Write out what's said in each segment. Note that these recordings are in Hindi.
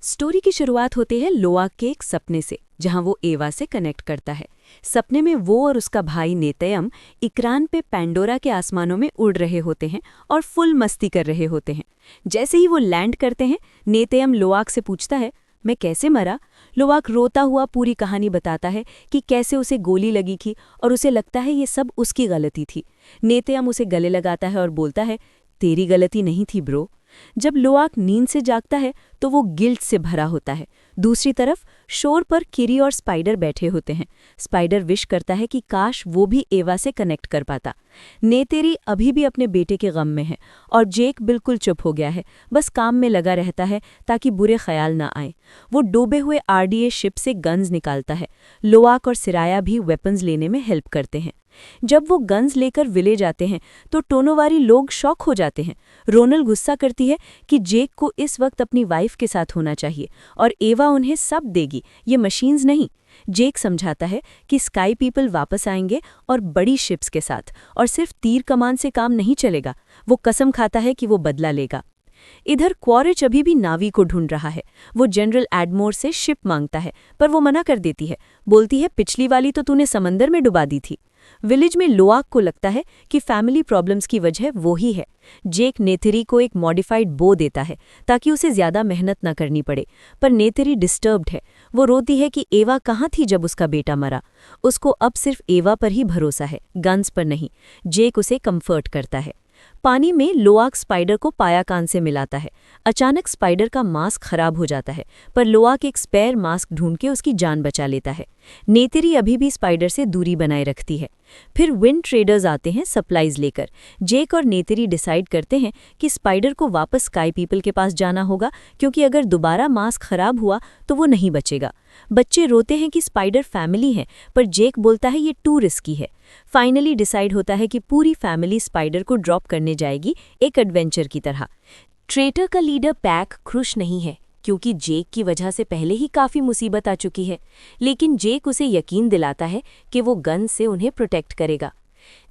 स्टोरी की शुरुआत होती है लोआ के एक सपने से, जहां वो एवा से कनेक्ट करता है। सपने में वो और उसका भाई नेतयम इक्रान पे पैंडोरा के आसमानों में उड़ रहे होते हैं और फुल मस्ती कर रहे होते हैं। जैसे ही वो लैंड करते हैं, नेतयम लोआक से पूछता है, मैं कैसे मरा? लोआक रोता हुआ पूरी कहानी बताता है कि कैसे उसे गोली लगी थी और उसे लगता है ये सब उसकी गलती थी। नेतयम उसे गले लगाता है और बोलता है, तेरी गलती नहीं थी ब्रो। जब लोआक नींद से जागता है तो वो गिल्ट से भरा होता है। दूसरी तरफ शोर पर किरी और स्पाइडर बैठे होते हैं। स्पाइडर विश करता है कि काश वो भी एवा से कनेक्ट कर पाता। नेतेरी अभी भी अपने बेटे के गम में है और जेक बिल्कुल चुप हो गया है, बस काम में लगा रहता है ताकि बुरे ख्याल ना आए। वो डूबे हुए आरडीए शिप से गन्स निकालता है। लोआक और सिराया भी वेपन्स लेने में हेल्प करते हैं। जब वो गन्स लेकर विलेज आते हैं तो टोनोवारी लोग शॉक हो जाते हैं। रोनल गुस्सा करती है कि जेक को इस वक्त अपनी वाइफ के साथ होना चाहिए और एवा उन्हें सब देगी, ये मशीन्स नहीं। जेक समझाता है कि स्काई पीपल वापस आएंगे और बड़ी शिप्स के साथ, और सिर्फ तीर कमान से काम नहीं चलेगा। वो कसम खाता है कि वो बदला लेगा। इधर क्वारिच अभी भी नावी को ढूंढ रहा है। वो जनरल एडमोर से शिप मांगता है, पर वो मना कर देती है। बोलती है, पिछली वाली तो तूने समंदर में डुबा दी थी। विलेज में लोआक को लगता है कि फैमिली प्रॉब्लम्स की वजह वो ही है। जेक नेथेरी को एक मॉडिफाइड बो देता है ताकि उसे ज्यादा मेहनत न करनी पड़े, पर नेथेरी डिस्टर्ब्ड है। वो रोती है कि एवा कहाँ थी जब उसका बेटा मरा। उसको अब सिर्फ एवा पर ही भरोसा है, गन्स पर नहीं। जेक उसे कंफर्ट करता है। पानी में लोआक स्पाइडर को पाया कान से मिलाता है। अचानक स्पाइडर का मास्क खराब हो जाता है, पर लोआक एक स्पेयर मास्क ढूंढ के उसकी जान बचा लेता है। नेतेरी अभी भी स्पाइडर से दूरी बनाए रखती है। फिर विंड ट्रेडर्स आते हैं सप्लाईज लेकर। जेक और नेतेरी डिसाइड करते हैं कि स्पाइडर को वापस स्काई पीपल के पास जाना होगा, क्योंकि अगर दोबारा मास्क खराब हुआ तो वो नहीं बचेगा। बच्चे रोते हैं कि स्पाइडर फैमिली है, पर जेक बोलता है ये टू रिस्की है। फाइनली डिसाइड होता है कि पूरी फैमिली स्पाइडर को ड्रॉप करने जाएगी, एक एडवेंचर की तरह। ट्रेटर का लीडर पैक खुश नहीं है, क्योंकि जेक की वजह से पहले ही काफ़ी मुसीबत आ चुकी है, लेकिन जेक उसे यकीन दिलाता है कि वो गन से उन्हें प्रोटेक्ट करेगा।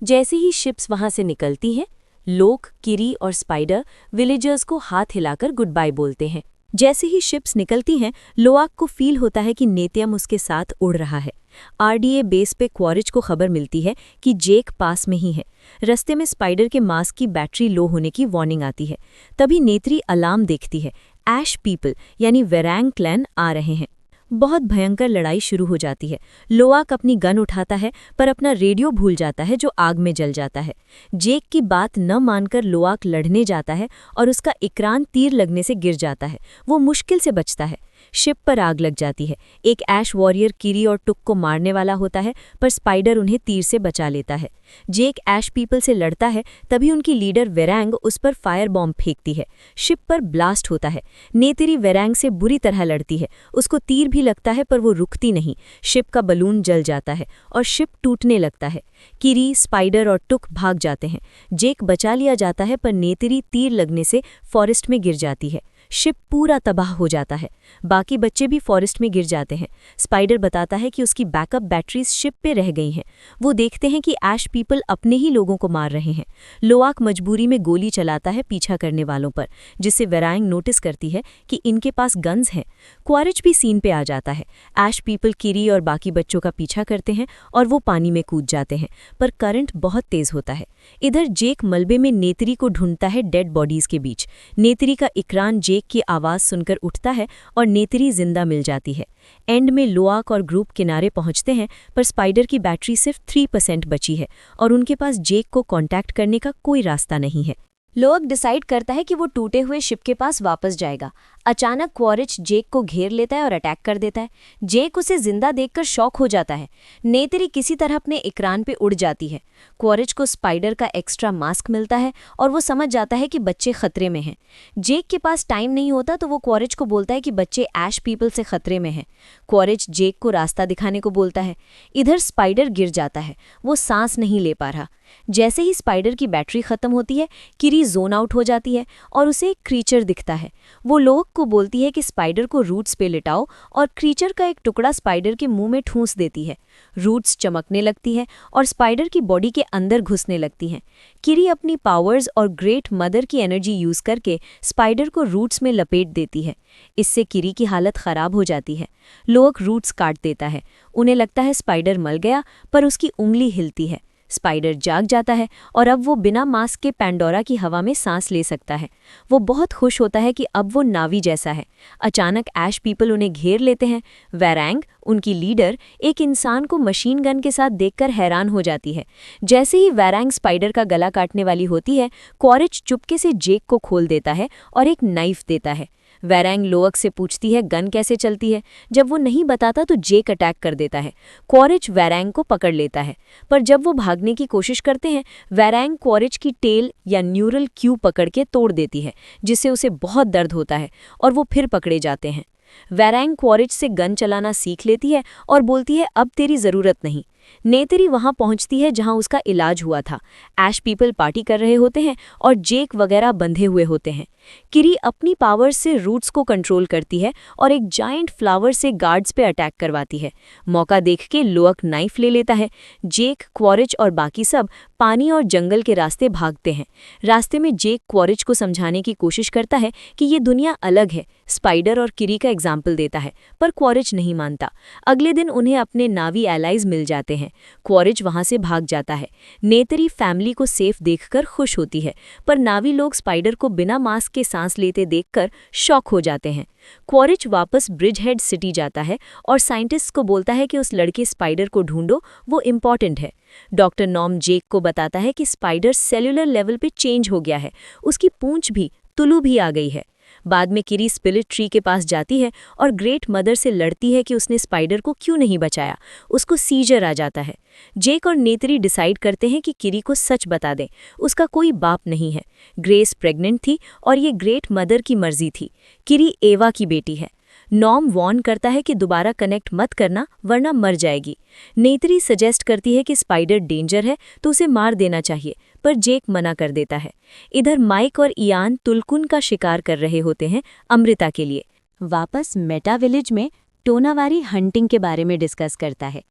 जैसे ही शिप्स वहां से निकलती हैं, लोग, किरी और स्पाइडर विलेजर्स को हाथ हिलाकर गुड बाय बोलते हैं। जैसे ही शिप्स निकलती हैं, लोआक को फील होता है कि नेतयम उसके साथ उड़ रहा है। आरडीए बेस पे क्वारिच को खबर मिलती है कि जेक पास में ही है। रस्ते में स्पाइडर के मास्क की बैटरी लो होने की वार्निंग आती है। तभी नेत्री अलार्म देखती है। ऐश पीपल यानी वेरैंग क्लैन आ रहे हैं। बहुत भयंकर लड़ाई शुरू हो जाती है। लोआक अपनी गन उठाता है, पर अपना रेडियो भूल जाता है जो आग में जल जाता है। जेक की बात न मानकर लोआक लड़ने जाता है और उसका इक्रान तीर लगने से गिर जाता है। वो मुश्किल से बचता है। शिप पर आग लग जाती है। एक ऐश वॉरियर किरी और टुक को मारने वाला होता है, पर स्पाइडर उन्हें तीर से बचा लेता है। जेक ऐश पीपल से लड़ता है, तभी उनकी लीडर वेरैंग उस पर फायर बॉम्ब फेंकती है। शिप पर ब्लास्ट होता है। नेतेरी वेरैंग से बुरी तरह लड़ती है। उसको तीर भी लगता है, पर वो रुकती नहीं। शिप का बलून जल जाता है और शिप टूटने लगता है। किरी, स्पाइडर और टुक भाग जाते हैं। जेक बचा लिया जाता है, पर नेतेरी तीर लगने से फॉरेस्ट में गिर जाती है। शिप पूरा तबाह हो जाता है। बाकी बच्चे भी फॉरेस्ट में गिर जाते हैं। स्पाइडर बताता है कि उसकी बैकअप बैटरीज शिप पे रह गई हैं। वो देखते हैं कि ऐश पीपल अपने ही लोगों को मार रहे हैं। लोआक मजबूरी में गोली चलाता है पीछा करने वालों पर, जिससे वेराइंग नोटिस करती है कि इनके पास गन्स हैं। क्वारिच भी सीन पे आ जाता है। ऐश पीपल किरी और बाकी बच्चों का पीछा करते हैं और वो पानी में कूद जाते हैं, पर करंट बहुत तेज होता है। इधर जेक मलबे में नेतरी को ढूंढता है डेड बॉडीज के बीच। नेतरी का इक्रान जेक की आवाज सुनकर उठता है और नेतरी जिंदा मिल जाती है। एंड में लोआक और ग्रुप किनारे पहुंचते हैं, पर स्पाइडर की बैटरी सिर्फ 3% बची है और उनके पास जेक को कांटेक्ट करने का कोई रास्ता नहीं है। लोआक डिसाइड करता है कि वो टूटे हुए शिप के पास वापस जाएगा। अचानक क्वारिच जेक को घेर लेता है और अटैक कर देता है। जेक उसे जिंदा देखकर शॉक हो जाता है। नेतरी किसी तरह अपने इक्रान पे उड़ जाती है। क्वारिच को स्पाइडर का एक्स्ट्रा मास्क मिलता है और वो समझ जाता है कि बच्चे खतरे में हैं। जेक के पास टाइम नहीं होता, तो वो क्वारिच को बोलता है कि बच्चे ऐश पीपल से खतरे में हैं। क्वारिच जेक को रास्ता दिखाने को बोलता है। इधर स्पाइडर गिर जाता है। वो सांस नहीं ले पा रहा। जैसे ही स्पाइडर की बैटरी खत्म होती है, किरी जोन आउट हो जाती है और उसे एक क्रीचर दिखता है। वो लोग को बोलती है कि स्पाइडर को रूट्स पे लिटाओ और क्रीचर का एक टुकड़ा स्पाइडर के मुंह में ठूंस देती है। रूट्स चमकने लगती है और स्पाइडर की बॉडी के अंदर घुसने लगती हैं। किरी अपनी पावर्स और ग्रेट मदर की एनर्जी यूज करके स्पाइडर को रूट्स में लपेट देती है। इससे किरी की हालत खराब हो जाती है। लोग रूट्स काट देता है। उन्हें लगता है स्पाइडर मर गया, पर उसकी उंगली हिलती है। स्पाइडर जाग जाता है और अब वो बिना मास्क के पैंडोरा की हवा में सांस ले सकता है। वो बहुत खुश होता है कि अब वो नावी जैसा है। अचानक ऐश पीपल उन्हें घेर लेते हैं। वैरैंग, उनकी लीडर, एक इंसान को मशीन गन के साथ देखकर हैरान हो जाती है। जैसे ही वैरैंग स्पाइडर का गला काटने वाली होती है, क्वारिच चुपके से जेक को खोल देता है और एक नाइफ देता है। वैरैंग लोअक से पूछती है गन कैसे चलती है। जब वो नहीं बताता तो जेक अटैक कर देता है। क्वारिच वैरैंग को पकड़ लेता है, पर जब वो भागने की कोशिश करते हैं, वैरैंग क्वारिच की टेल या न्यूरल क्यू पकड़ के तोड़ देती है, जिससे उसे बहुत दर्द होता है और वो फिर पकड़े जाते हैं। वैरैंग क्वारिच से गन चलाना सीख लेती है और बोलती है अब तेरी ज़रूरत नहीं। नेतरी वहां पहुंचती है जहां उसका इलाज हुआ था। ऐश पीपल पार्टी कर रहे होते हैं और जेक वगैरह बंधे हुए होते हैं। किरी अपनी पावर से रूट्स को कंट्रोल करती है और एक जायंट फ्लावर से गार्ड्स पे अटैक करवाती है। मौका देख के लोअक नाइफ ले लेता है। जेक, क्वारिच और बाकी सब पानी और जंगल के रास्ते भागते हैं। रास्ते में जेक क्वारिच को समझाने की कोशिश करता है कि ये दुनिया अलग है। स्पाइडर और किरी का एग्जाम्पल देता है, पर क्वारिच नहीं मानता। अगले दिन उन्हें अपने नावी एलाइज मिल जाते हैं। क्वारिच वहां से भाग जाता है। नेतरी फैमिली को सेफ देखकर खुश होती है, पर नावी लोग स्पाइडर को बिना मास्क के सांस लेते देखकर शॉक हो जाते हैं। क्वारिच वापस ब्रिजहेड सिटी जाता है और साइंटिस्ट को बोलता है कि उस लड़के स्पाइडर को ढूंढो, वो इम्पॉर्टेंट है। डॉक्टर नॉम जेक को बताता है कि स्पाइडर सेल्यूलर लेवल पे चेंज हो गया है, उसकी पूंछ भी, तुलू भी आ गई है। बाद में किरी स्पिरिट ट्री के पास जाती है और ग्रेट मदर से लड़ती है कि उसने स्पाइडर को क्यों नहीं बचाया। उसको सीजर आ जाता है। जेक और नेतरी डिसाइड करते हैं कि किरी को सच बता दें, उसका कोई बाप नहीं है। ग्रेस प्रेग्नेंट थी और ये ग्रेट मदर की मर्जी थी। किरी एवा की बेटी है। नॉम वॉर्न करता है कि दोबारा कनेक्ट मत करना वरना मर जाएगी। नेतरी सजेस्ट करती है कि स्पाइडर डेंजर है तो उसे मार देना चाहिए, पर जेक मना कर देता है। इधर माइक और इयान तुलकुन का शिकार कर रहे होते हैं अमृता के लिए। वापस मेटा विलेज में टोनावारी हंटिंग के बारे में डिस्कस करता है।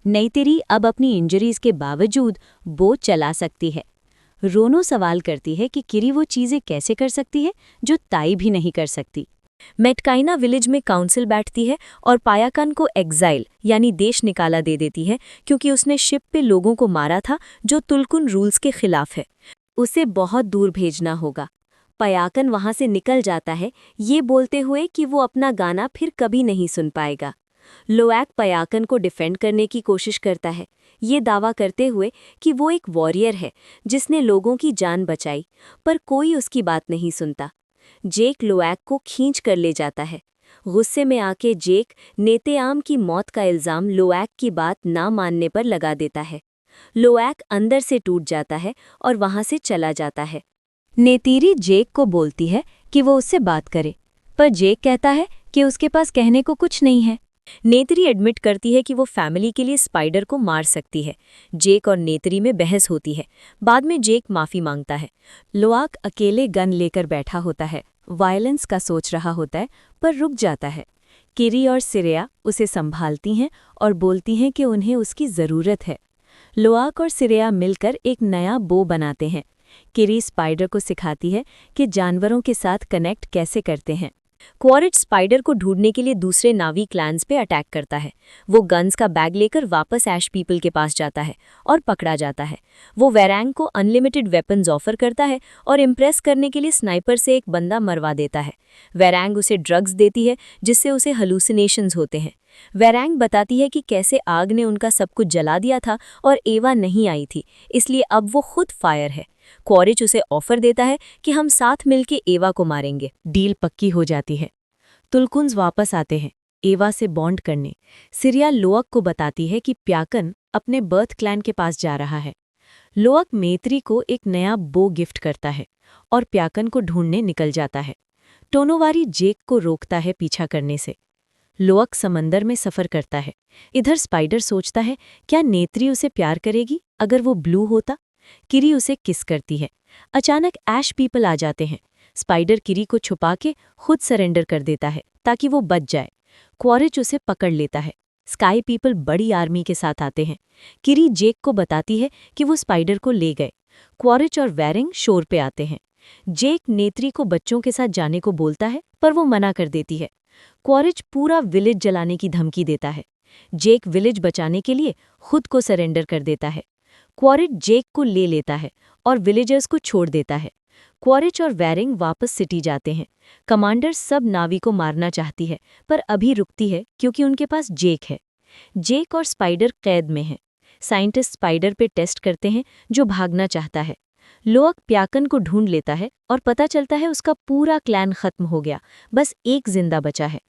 नेतरी अब अपनी इंजरीज के बावजूद बोट चला सकती है। रोनो सवाल करती है कि किरी वो चीज़ें कैसे कर सकती है जो ताई भी नहीं कर सकती। मेटकाइना विलेज में काउंसिल बैठती है और पायाकन को एग्जाइल यानी देश निकाला दे देती है, क्योंकि उसने शिप पे लोगों को मारा था जो तुलकुन रूल्स के खिलाफ है। उसे बहुत दूर भेजना होगा। पायाकन वहां से निकल जाता है, ये बोलते हुए कि वो अपना गाना फिर कभी नहीं सुन पाएगा। लोएक पायाकन को डिफेंड करने की कोशिश करता है, ये दावा करते हुए कि वो एक वॉरियर है जिसने लोगों की जान बचाई, पर कोई उसकी बात नहीं सुनता। जेक लोएक को खींच कर ले जाता है। गुस्से में आके जेक नेतेआम की मौत का इल्ज़ाम लोएक की बात ना मानने पर लगा देता है। लोएक अंदर से टूट जाता है और वहां से चला जाता है। नेतीरी जेक को बोलती है कि वो उससे बात करे, पर जेक कहता है कि उसके पास कहने को कुछ नहीं है। नेतरी एडमिट करती है कि वो फैमिली के लिए स्पाइडर को मार सकती है। जेक और नेतरी में बहस होती है। बाद में जेक माफ़ी मांगता है। लोआक अकेले गन लेकर बैठा होता है, वायलेंस का सोच रहा होता है, पर रुक जाता है। किरी और सिरेया उसे संभालती हैं और बोलती हैं कि उन्हें उसकी ज़रूरत है। लोआक और सिरेया मिलकर एक नया बो बनाते हैं। किरी स्पाइडर को सिखाती है कि जानवरों के साथ कनेक्ट कैसे करते हैं। क्वारिच स्पाइडर को ढूंढने के लिए दूसरे नावी क्लैंस पे अटैक करता है। वो गन्स का बैग लेकर वापस ऐश पीपल के पास जाता है और पकड़ा जाता है। वो वैरैंग को अनलिमिटेड वेपन्स ऑफर करता है और इम्प्रेस करने के लिए स्नाइपर से एक बंदा मरवा देता है। वैरैंग उसे ड्रग्स देती है जिससे उसे हलूसिनेशंस होते हैं। वैरैंग बताती है कि कैसे आग ने उनका सब कुछ जला दिया था और एवा नहीं आई थी, इसलिए अब वो खुद फायर है। क्वारिच उसे ऑफर देता है कि हम साथ मिलके एवा को मारेंगे। डील पक्की हो जाती है। तुलकुन्स वापस आते हैं एवा से बॉन्ड करने। सिरिया लोअक को बताती है कि प्याकन अपने बर्थ क्लैन के पास जा रहा है। लोअक नेतरी को एक नया बो गिफ्ट करता है और प्याकन को ढूंढने निकल जाता है। टोनोवारी जेक को रोकता है पीछा करने से। लोअक समंदर में सफ़र करता है। इधर स्पाइडर सोचता है क्या नेतरी उसे प्यार करेगी अगर वो ब्लू होता। किरी उसे किस करती है। अचानक ऐश पीपल आ जाते हैं। स्पाइडर किरी को छुपा के खुद सरेंडर कर देता है ताकि वो बच जाए। क्वारिच उसे पकड़ लेता है। स्काई पीपल बड़ी आर्मी के साथ आते हैं। किरी जेक को बताती है कि वो स्पाइडर को ले गए। क्वारिच और वेरिंग शोर पे आते हैं। जेक नेत्री को बच्चों के साथ जाने को बोलता है पर वो मना कर देती है। क्वारिच पूरा विलेज जलाने की धमकी देता है। जेक विलेज बचाने के लिए खुद को सरेंडर कर देता है। क्वारिच जेक को ले लेता है और विलेजर्स को छोड़ देता है। क्वारिच और वेरिंग वापस सिटी जाते हैं। कमांडर सब नावी को मारना चाहती है पर अभी रुकती है क्योंकि उनके पास जेक है। जेक और स्पाइडर कैद में हैं। साइंटिस्ट स्पाइडर पे टेस्ट करते हैं जो भागना चाहता है। लोअक प्याकन को ढूंढ लेता है और पता चलता है उसका पूरा क्लैन खत्म हो गया, बस एक जिंदा बचा है।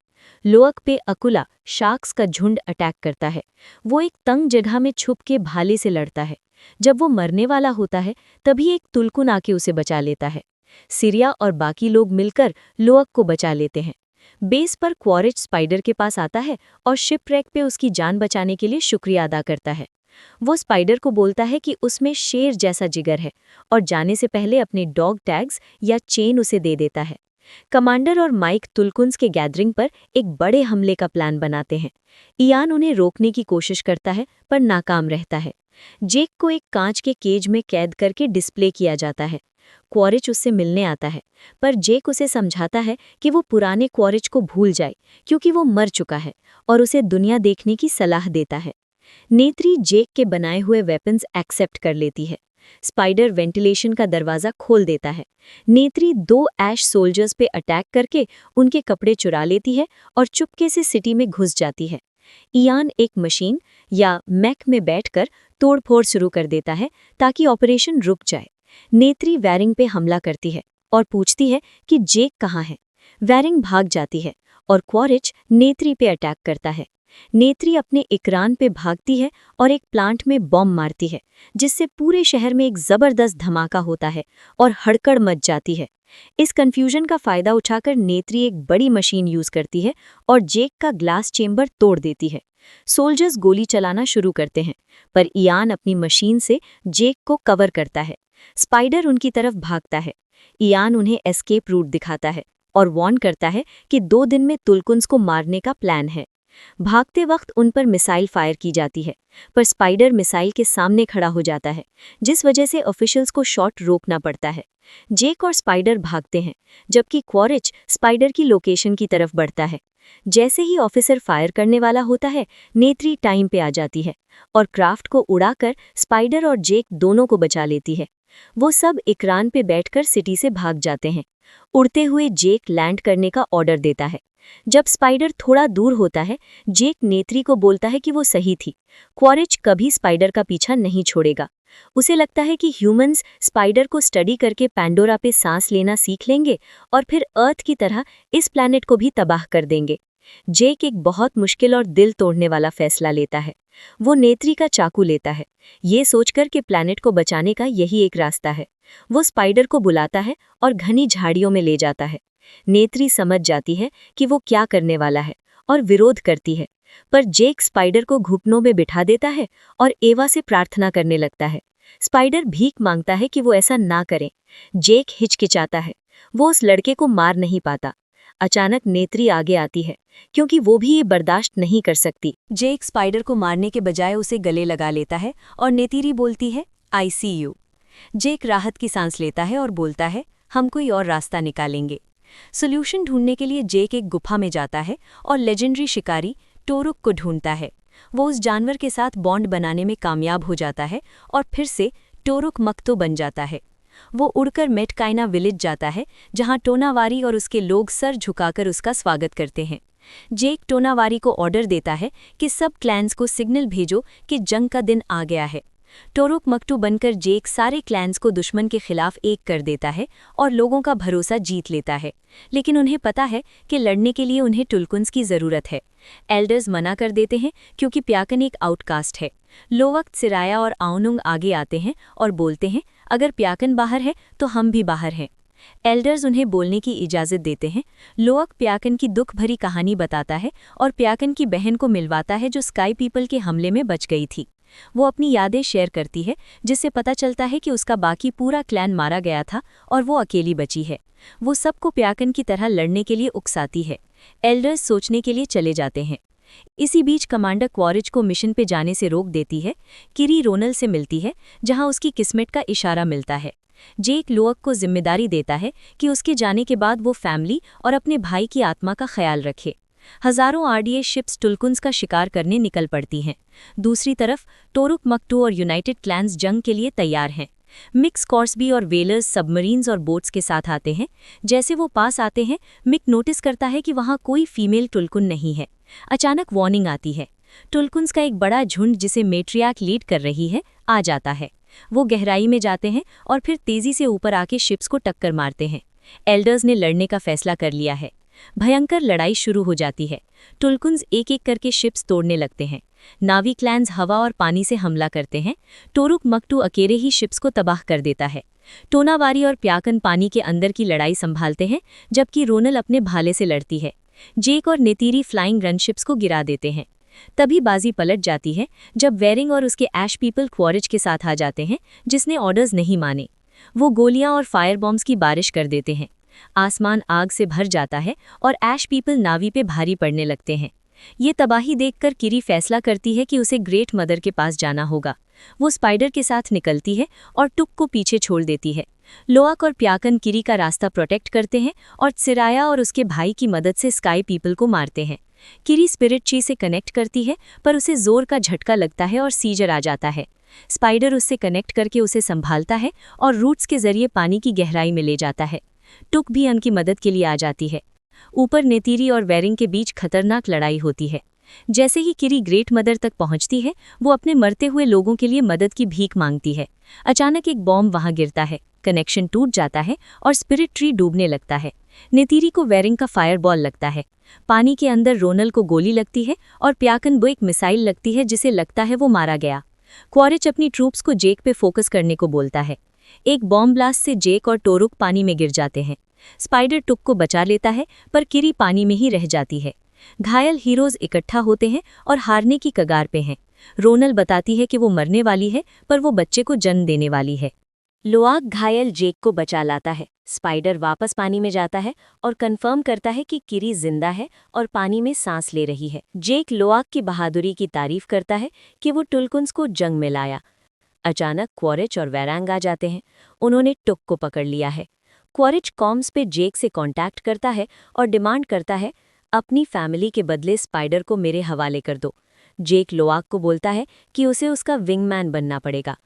लोअक पे अकुला शार्क्स का झुंड अटैक करता है। वो एक तंग जगह में छुप के भाले से लड़ता है। जब वो मरने वाला होता है तभी एक तुलकुन आके उसे बचा लेता है। सिरिया और बाकी लोग मिलकर लोअक को बचा लेते हैं। बेस पर क्वारिच स्पाइडर के पास आता है और शिपरेक पे उसकी जान बचाने के लिए शुक्रिया अदा करता है। वो स्पाइडर को बोलता है कि उसमें शेर जैसा जिगर है और जाने से पहले अपने डॉग टैग्स या चेन उसे दे देता है। कमांडर और माइक तुलकुन्स के गैदरिंग पर एक बड़े हमले का प्लान बनाते हैं। इयान उन्हें रोकने की कोशिश करता है पर नाकाम रहता है। जेक को एक कांच के केज में कैद करके डिस्प्ले किया जाता है। क्वारिच उससे मिलने आता है पर जेक उसे समझाता है कि वो पुराने क्वारिच को भूल जाए क्योंकि वो मर चुका है और उसे दुनिया देखने की सलाह देता है। नेत्री जेक के बनाए हुए वेपन्स एक्सेप्ट कर लेती है। स्पाइडर वेंटिलेशन का दरवाज़ा खोल देता है। नेत्री 2 ऐश सोल्जर्स पे अटैक करके उनके कपड़े चुरा लेती है और चुपके से सिटी में घुस जाती है। इयान एक मशीन या मैक में बैठकर तोड़फोड़ शुरू कर देता है ताकि ऑपरेशन रुक जाए। नेत्री वेरिंग पे हमला करती है और पूछती है कि जेक कहाँ है। वेरिंग भाग जाती है और क्वारिच नेत्री पे अटैक करता है। नेत्री अपने इकरान पे भागती है और एक प्लांट में बॉम्ब मारती है जिससे पूरे शहर में एक जबरदस्त धमाका होता है और हड़कड़ मच जाती है। इस कंफ्यूजन का फायदा उठाकर नेत्री एक बड़ी मशीन यूज करती है और जेक का ग्लास चेंबर तोड़ देती है। सोल्जर्स गोली चलाना शुरू करते हैं पर इयान अपनी मशीन से जेक को कवर करता है। स्पाइडर उनकी तरफ भागता है। इयान उन्हें एस्केप रूट दिखाता है और वार्न करता है कि 2 दिन में तुलकुन्स को मारने का प्लान है। भागते वक्त उन पर मिसाइल फायर की जाती है पर स्पाइडर मिसाइल के सामने खड़ा हो जाता है जिस वजह से ऑफिशियल्स को शॉट रोकना पड़ता है। जेक और स्पाइडर भागते हैं जबकि क्वारिच स्पाइडर की लोकेशन की तरफ बढ़ता है। जैसे ही ऑफिसर फायर करने वाला होता है नेत्री टाइम पे आ जाती है और क्राफ्ट को उड़ाकर स्पाइडर और जेक दोनों को बचा लेती है। वो सब इकरान पे बैठकर सिटी से भाग जाते हैं। उड़ते हुए जेक लैंड करने का ऑर्डर देता है। जब स्पाइडर थोड़ा दूर होता है जेक नेत्री को बोलता है कि वो सही थी। क्वारिच कभी स्पाइडर का पीछा नहीं छोड़ेगा। उसे लगता है कि ह्यूमंस स्पाइडर को स्टडी करके पैंडोरा पे सांस लेना सीख लेंगे और फिर अर्थ की तरह इस प्लैनेट को भी तबाह कर देंगे। जेक एक बहुत मुश्किल और दिल तोड़ने वाला फैसला लेता है। वो नेत्री का चाकू लेता है, ये सोचकर कि प्लैनेट को बचाने का यही एक रास्ता है। वो स्पाइडर को बुलाता है और घनी झाड़ियों में ले जाता है। नेत्री समझ जाती है कि वो क्या करने वाला है और विरोध करती है पर जेक स्पाइडर को घुटनों में बिठा देता है और एवा से प्रार्थना करने लगता है। स्पाइडर भीख मांगता है कि वो ऐसा ना करें। जेक हिचकिचाता है, वो उस लड़के को मार नहीं पाता। अचानक नेत्री आगे आती है क्योंकि वो भी ये बर्दाश्त नहीं कर सकती। जेक स्पाइडर को मारने के बजाय उसे गले लगा लेता है और नेत्री बोलती है आई सी यू। जेक राहत की सांस लेता है और बोलता है हम कोई और रास्ता निकालेंगे। सोल्यूशन ढूंढने के लिए जेक एक गुफा में जाता है और लेजेंडरी शिकारी टोरुक को ढूंढता है। वो उस जानवर के साथ बॉन्ड बनाने में कामयाब हो जाता है और फिर से टोरुक मक्तो बन जाता है। वो उड़कर मेटकाइना विलेज जाता है जहां टोनावारी और उसके लोग सर झुकाकर उसका स्वागत करते हैं। जेक टोनावारी को ऑर्डर देता है कि सब क्लैन्स को सिग्नल भेजो कि जंग का दिन आ गया है। टोरुक मक्टू बनकर जेक सारे क्लैन्स को दुश्मन के खिलाफ एक कर देता है और लोगों का भरोसा जीत लेता है, लेकिन उन्हें पता है कि लड़ने के लिए उन्हें टुलकुन्स की ज़रूरत है। एल्डर्स मना कर देते हैं क्योंकि प्याकन एक आउटकास्ट है। लोवक्त, सिराया और आउनुंग आगे आते हैं और बोलते हैं अगर प्याकन बाहर है तो हम भी बाहर हैं। एल्डर्स उन्हें बोलने की इजाज़त देते हैं। लोअक प्याकन की दुख भरी कहानी बताता है और प्याकन की बहन को मिलवाता है जो स्काई पीपल के हमले में बच गई थी। वो अपनी यादें शेयर करती है, जिससे पता चलता है कि उसका बाकी पूरा क्लैन मारा गया था और वो अकेली बची है। वो सबको प्याकन की तरह लड़ने के लिए उकसाती है। एल्डर्स सोचने के लिए चले जाते हैं। इसी बीच कमांडर क्वॉरिच को मिशन पे जाने से रोक देती है। किरी रोनल से मिलती है, जहां उसकी किस्मत का इशारा मिलता है। जेक लोअक को जिम्मेदारी देता है कि उसके जाने के बाद वो फैमिली और अपने भाई की आत्मा का ख्याल रखे। हजारों आरडीए शिप्स टुल्कुन्स का शिकार करने निकल पड़ती हैं। दूसरी तरफ टोरुक मक्टू और यूनाइटेड क्लैंस जंग के लिए तैयार हैं। मिक्स कॉर्सबी और वेलर्स सबमरीन्स और बोट्स के साथ आते हैं। जैसे वो पास आते हैं, मिक नोटिस करता है कि वहाँ कोई फीमेल टुल्कुन नहीं है। अचानक वार्निंग आती है। टुल्कुन्स का एक बड़ा झुंड, जिसे मेट्रियाक लीड कर रही है, आ जाता है। वो गहराई में जाते हैं और फिर तेजी से ऊपर आके शिप्स को टक्कर मारते हैं। एल्डर्स ने लड़ने का फैसला कर लिया है। भयंकर लड़ाई शुरू हो जाती है। टुल्कुन्स एक एक करके शिप्स तोड़ने लगते हैं। नावी क्लैंस हवा और पानी से हमला करते हैं। टोरुक मक्टू अकेले ही शिप्स को तबाह कर देता है। टोनावारी और प्याकन पानी के अंदर की लड़ाई संभालते हैं, जबकि रोनल अपने भाले से लड़ती है। जेक और नेतीरी फ्लाइंग रन शिप्स को गिरा देते हैं। तभी बाजी पलट जाती है जब वेरिंग और उसके ऐश पीपल क्वॉरिच के साथ आ जाते हैं, जिसने ऑर्डर्स नहीं माने। वो गोलियां और फायर बॉम्ब्स की बारिश कर देते हैं। आसमान आग से भर जाता है और ऐश पीपल नावी पे भारी पड़ने लगते हैं। ये तबाही देखकर किरी फैसला करती है कि उसे ग्रेट मदर के पास जाना होगा। वो स्पाइडर के साथ निकलती है और टुक को पीछे छोड़ देती है। लोअक और प्याकन किरी का रास्ता प्रोटेक्ट करते हैं और त्सिराया और उसके भाई की मदद से स्काई पीपल को मारते हैं। किरी स्पिरिट ची से कनेक्ट करती है, पर उसे जोर का झटका लगता है और सीजर आ जाता है। स्पाइडर उससे कनेक्ट करके उसे संभालता है और रूट्स के जरिए पानी की गहराई में ले जाता है। टुक भी उनकी मदद के लिए आ जाती है। ऊपर नेतीरी और वेरिंग के बीच खतरनाक लड़ाई होती है। जैसे ही किरी ग्रेट मदर तक पहुंचती है, वो अपने मरते हुए लोगों के लिए मदद की भीख मांगती है। अचानक एक बॉम्ब वहां गिरता है, कनेक्शन टूट जाता है और स्पिरिट ट्री डूबने लगता है। नेतीरी को वेरिंग का फायर बॉल लगता है। पानी के अंदर रोनल को गोली लगती है और प्याकन को एक मिसाइल लगती है, जिसे लगता है वो मारा गया। क्वॉरिच अपनी ट्रूप्स को जेक पे फोकस करने को बोलता है। एक बॉम्ब ब्लास्ट से जेक और टोरुक पानी में गिर जाते हैं। स्पाइडर टुक को बचा लेता है, पर किरी पानी में ही रह जाती है। घायल हीरोज इकट्ठा होते हैं और हारने की कगार पे हैं। रोनल बताती है कि वो मरने वाली है, पर वो बच्चे को जन्म देने वाली है। लोआक घायल जेक को बचा लाता है। स्पाइडर वापस पानी में जाता है और कंफर्म करता है कि किरी जिंदा है और पानी में सांस ले रही है। जेक लोआक की बहादुरी की तारीफ करता है कि वो टुल्कुन्स को जंग में लाया। अचानक क्वॉरिच और वेरांग आ जाते हैं। उन्होंने टुक को पकड़ लिया है। क्वॉरिच कॉम्स पे जेक से कांटेक्ट करता है और डिमांड करता है, अपनी फैमिली के बदले स्पाइडर को मेरे हवाले कर दो। जेक लोआक को बोलता है कि उसे उसका विंगमैन बनना पड़ेगा।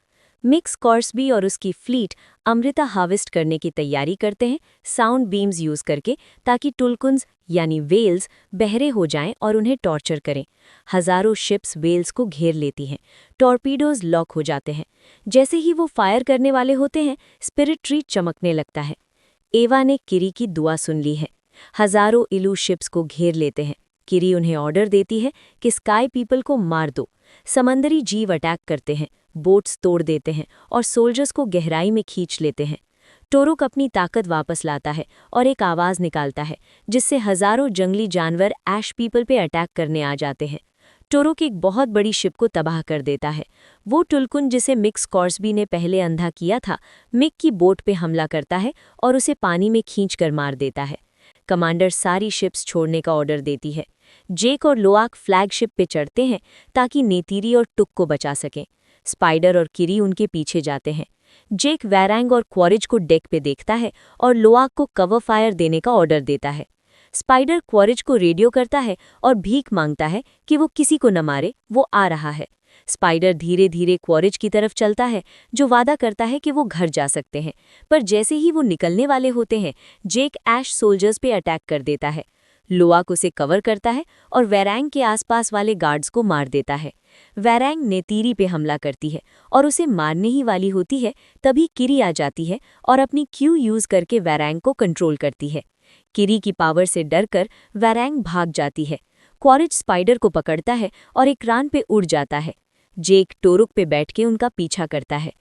मिक्स कॉर्सबी और उसकी फ्लीट अमृता हार्वेस्ट करने की तैयारी करते हैं, साउंड बीम्स यूज करके, ताकि टुल्कुन्स यानी वेल्स बहरे हो जाएं और उन्हें टॉर्चर करें। हजारों शिप्स वेल्स को घेर लेती हैं। टॉर्पीडोज लॉक हो जाते हैं। जैसे ही वो फायर करने वाले होते हैं, स्पिरिट ट्री चमकने लगता है। एवा ने किरी की दुआ सुन ली है। हजारों इलू शिप्स को घेर लेते हैं। किरी उन्हें ऑर्डर देती है कि स्काई पीपल को मार दो। समंदरी जीव अटैक करते हैं, बोट्स तोड़ देते हैं और सोल्जर्स को गहराई में खींच लेते हैं। टोरुक अपनी ताकत वापस लाता है और एक आवाज़ निकालता है, जिससे हजारों जंगली जानवर ऐश पीपल पे अटैक करने आ जाते हैं। टोरुक एक बहुत बड़ी शिप को तबाह कर देता है। वो टुल्कुन जिसे मिक्स कॉर्सबी ने पहले अंधा किया था, मिक की बोट पे हमला करता है और उसे पानी में खींचकर मार देता है। कमांडर सारी शिप्स छोड़ने का ऑर्डर देती है। जेक और लोआक फ्लैगशिप पे चढ़ते हैं ताकि नेतीरी और टुक को बचा सकें। स्पाइडर और किरी उनके पीछे जाते हैं। जेक वैरांग और क्वॉरिच को डेक पे देखता है और लोआक को कवर फायर देने का ऑर्डर देता है। स्पाइडर क्वॉरिच को रेडियो करता है और भीख मांगता है कि वो किसी को न मारे, वो आ रहा है। स्पाइडर धीरे धीरे क्वॉरिच की तरफ चलता है, जो वादा करता है कि वो घर जा सकते हैं, पर जैसे ही वो निकलने वाले होते हैं, जेक ऐश सोल्जर्स पे अटैक कर देता है। लोआक उसे कवर करता है और वैरांग के आसपास वाले गार्ड्स को मार देता है। वैरांग नेतीरी पे हमला करती है और उसे मारने ही वाली होती है, तभी किरी आ जाती है और अपनी क्यू यूज करके वैरांग को कंट्रोल करती है। किरी की पावर से डरकर वैरांग भाग जाती है। क्वॉरिच स्पाइडर को पकड़ता है और इक्रान पे उड़ जाता है। जेक टोरुक पे बैठ के उनका पीछा करता है।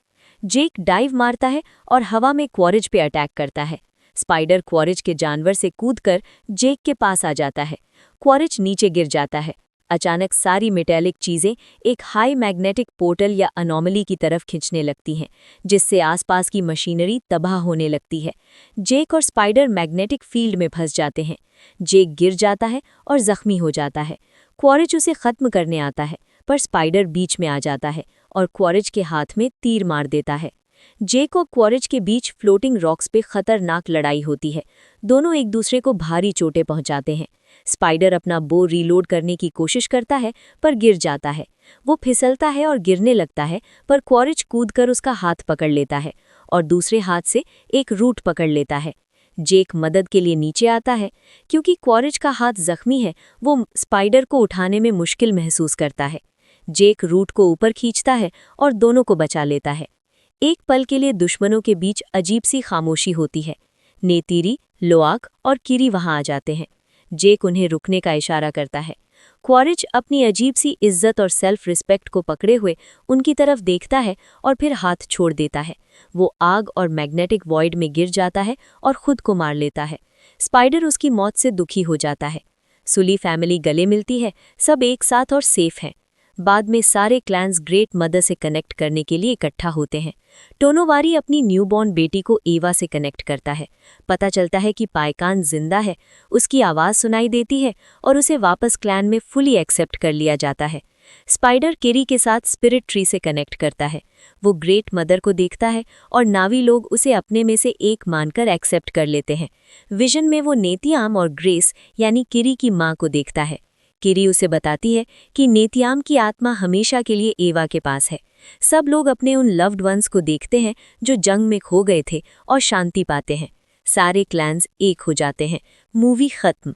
जेक डाइव मारता है और हवा में क्वॉरिच पे अटैक करता है। स्पाइडर क्वॉरिच के जानवर से कूदकर जेक के पास आ जाता है। क्वॉरिच नीचे गिर जाता है। अचानक सारी मेटेलिक चीजें एक हाई मैग्नेटिक पोर्टल या अनोमली की तरफ खींचने लगती हैं, जिससे आसपास की मशीनरी तबाह होने लगती है। जेक और स्पाइडर मैग्नेटिक फील्ड में फंस जाते हैं। जेक गिर जाता है और जख्मी हो जाता है। क्वारिच उसे खत्म करने आता है, पर स्पाइडर बीच में आ जाता है और क्वारिच के हाथ में तीर मार देता है। जेक और क्वारिच के बीच फ्लोटिंग रॉक्स पे खतरनाक लड़ाई होती है। दोनों एक दूसरे को भारी चोटें पहुंचाते हैं। स्पाइडर अपना बो रीलोड करने की कोशिश करता है, पर गिर जाता है। वो फिसलता है और गिरने लगता है, पर क्वारिच कूदकर उसका हाथ पकड़ लेता है और दूसरे हाथ से एक रूट पकड़ लेता है। जेक मदद के लिए नीचे आता है। क्योंकि क्वारिच का हाथ जख्मी है, वो स्पाइडर को उठाने में मुश्किल महसूस करता है। जेक रूट को ऊपर खींचता है और दोनों को बचा लेता है। एक पल के लिए दुश्मनों के बीच अजीब सी खामोशी होती है। नेतिरी, लोआक और किरी वहां आ जाते हैं। जेक उन्हें रुकने का इशारा करता है। क्वारिच अपनी अजीब सी इज्जत और सेल्फ रिस्पेक्ट को पकड़े हुए उनकी तरफ देखता है और फिर हाथ छोड़ देता है। वो आग और मैग्नेटिक वॉइड में गिर जाता है और खुद को मार लेता है। स्पाइडर उसकी मौत से दुखी हो जाता है। सुली फैमिली गले मिलती है, सब एक साथ और सेफ हैं। बाद में सारे क्लैंस ग्रेट मदर से कनेक्ट करने के लिए इकट्ठा होते हैं। टोनोवारी अपनी न्यूबॉर्न बेटी को एवा से कनेक्ट करता है। पता चलता है कि पाइकान जिंदा है। उसकी आवाज़ सुनाई देती है और उसे वापस क्लैन में फुली एक्सेप्ट कर लिया जाता है। स्पाइडर किरी के साथ स्पिरिट ट्री से कनेक्ट करता है। वो ग्रेट मदर को देखता है और नावी लोग उसे अपने में से एक मानकर एक्सेप्ट कर लेते हैं। विजन में वो नेतियाम और ग्रेस यानी किरी की माँ को देखता है। किरी उसे बताती है कि नेतियाम की आत्मा हमेशा के लिए एवा के पास है। सब लोग अपने उन लव्ड वंस को देखते हैं जो जंग में खो गए थे और शांति पाते हैं। सारे क्लैंस एक हो जाते हैं। मूवी खत्म।